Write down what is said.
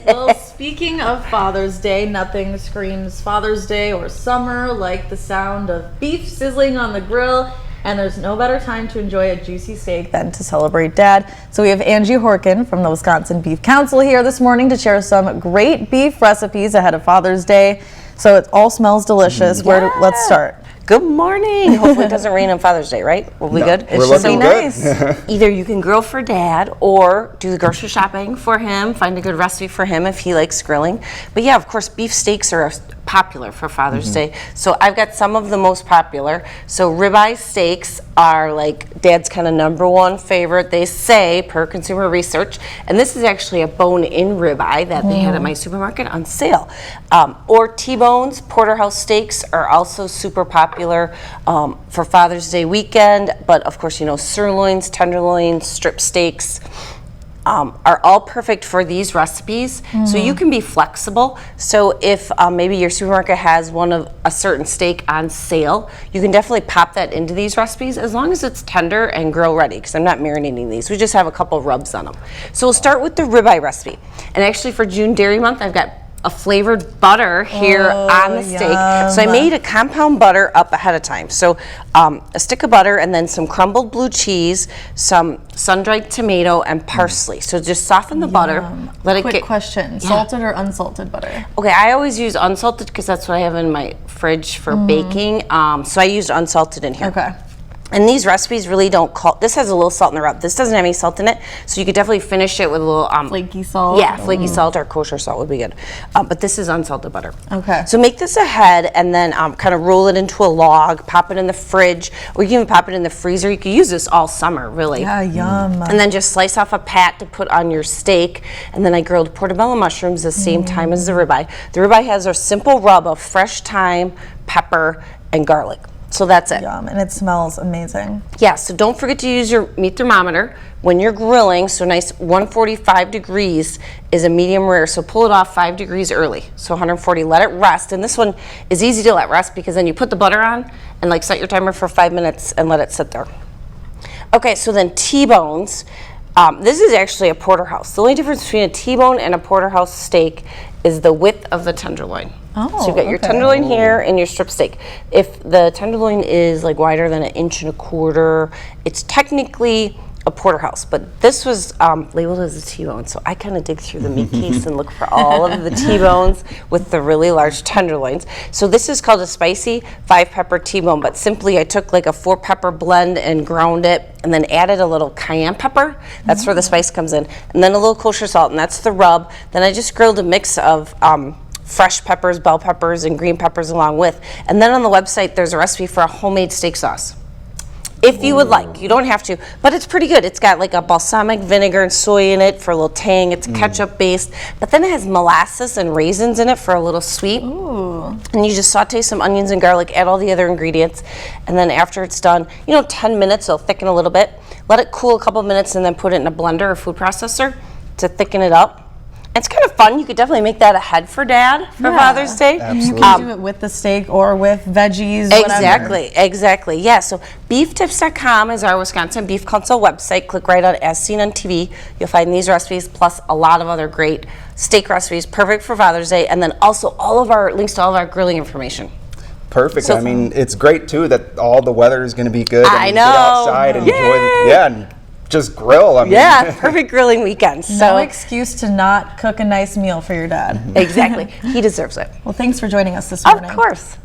Well, speaking of Father's Day, nothing screams Father's Day or summer like the sound of beef sizzling on the grill. And there's no better time to enjoy a juicy steak than to celebrate Dad. So we have Angie Horkan from the Wisconsin Beef Council here this morning to share some great beef recipes ahead of Father's Day. So it all smells delicious. Let's start. Good morning. Hopefully it doesn't rain on Father's Day, right? We'll be good. It should be nice. Either you can grill for Dad or do the grocery shopping for him, find a good recipe for him if he likes grilling. But yeah, of course, beef steaks are popular for Father's Day. So I've got some of the most popular. So ribeye steaks are like Dad's kind of #1 favorite, they say, per consumer research. And this is actually a bone-in ribeye that they had at my supermarket on sale. Or T-bones, porterhouse steaks are also super popular for Father's Day weekend. But of course, you know, sirloins, tenderloins, strip steaks are all perfect for these recipes. So you can be flexible. So if maybe your supermarket has one of a certain steak on sale, you can definitely pop that into these recipes as long as it's tender and grill ready, because I'm not marinating these. We just have a couple rubs on them. So we'll start with the ribeye recipe. And actually for June Dairy Month, I've got a flavored butter here on the steak. So I made a compound butter up ahead of time. So a stick of butter and then some crumbled blue cheese, some sun-dried tomato, and parsley. So just soften the butter. Let it Quick get question, salted or unsalted butter? Okay, I always use unsalted because that's what I have in my fridge for baking. So I used unsalted in here. Okay. And these recipes really don't call, this has a little salt in the rub. This doesn't have any salt in it, so you could definitely finish it with a little flaky salt? Yeah, flaky salt or kosher salt would be good. But this is unsalted butter. Okay. So make this ahead and then kind of roll it into a log, pop it in the fridge, or you can even pop it in the freezer. You could use this all summer, really. Yeah, yum. And then just slice off a pat to put on your steak. And then I grilled portobello mushrooms the same time as the ribeye. The ribeye has a simple rub of fresh thyme, pepper, and garlic. So that's it. Yum, and it smells amazing. Yeah, so don't forget to use your meat thermometer when you're grilling. So nice 145 degrees is a medium rare, so pull it off 5 degrees early. So 140, let it rest. And this one is easy to let rest because then you put the butter on and like set your timer for 5 minutes and let it sit there. Okay, so then T-bones. This is actually a porterhouse. The only difference between a T-bone and a porterhouse steak is the width of the tenderloin. So you've got your tenderloin here and your strip steak. If the tenderloin is like wider than 1.25 inches, it's technically a porterhouse, but this was labeled as a T-bone, so I kind of dig through the meat case and look for all of the T-bones with the really large tenderloins. So this is called a spicy 5-pepper T-bone, but simply I took like a 4-pepper blend and ground it and then added a little cayenne pepper. That's where the spice comes in. And then a little kosher salt, and that's the rub. Then I just grilled a mix of fresh peppers, bell peppers, and green peppers along with. And then on the website, there's a recipe for a homemade steak sauce. If you would like, you don't have to, but it's pretty good. It's got like a balsamic vinegar and soy in it for a little tang. It's ketchup based, but then it has molasses and raisins in it for a little sweet. And you just saute some onions and garlic, add all the other ingredients, and then after it's done, 10 minutes, it'll thicken a little bit. Let it cool a couple minutes and then put it in a blender or food processor to thicken it up. It's kind of fun. You could definitely make that ahead for Dad for Father's Day. Absolutely. You can do it with the steak or with veggies, whatever. Exactly. Yeah, so beeftips.com is our Wisconsin Beef Council website. Click right on As Seen on TV. You'll find these recipes plus a lot of other great steak recipes, perfect for Father's Day, and then also all of our links to all of our grilling information. Perfect. So, I mean, it's great too that all the weather is going to be good. I know. Get outside and enjoy and just grill. I mean. Yeah, perfect grilling weekend. So No excuse to not cook a nice meal for your dad. Exactly. He deserves it. Well, thanks for joining us this morning. Of course.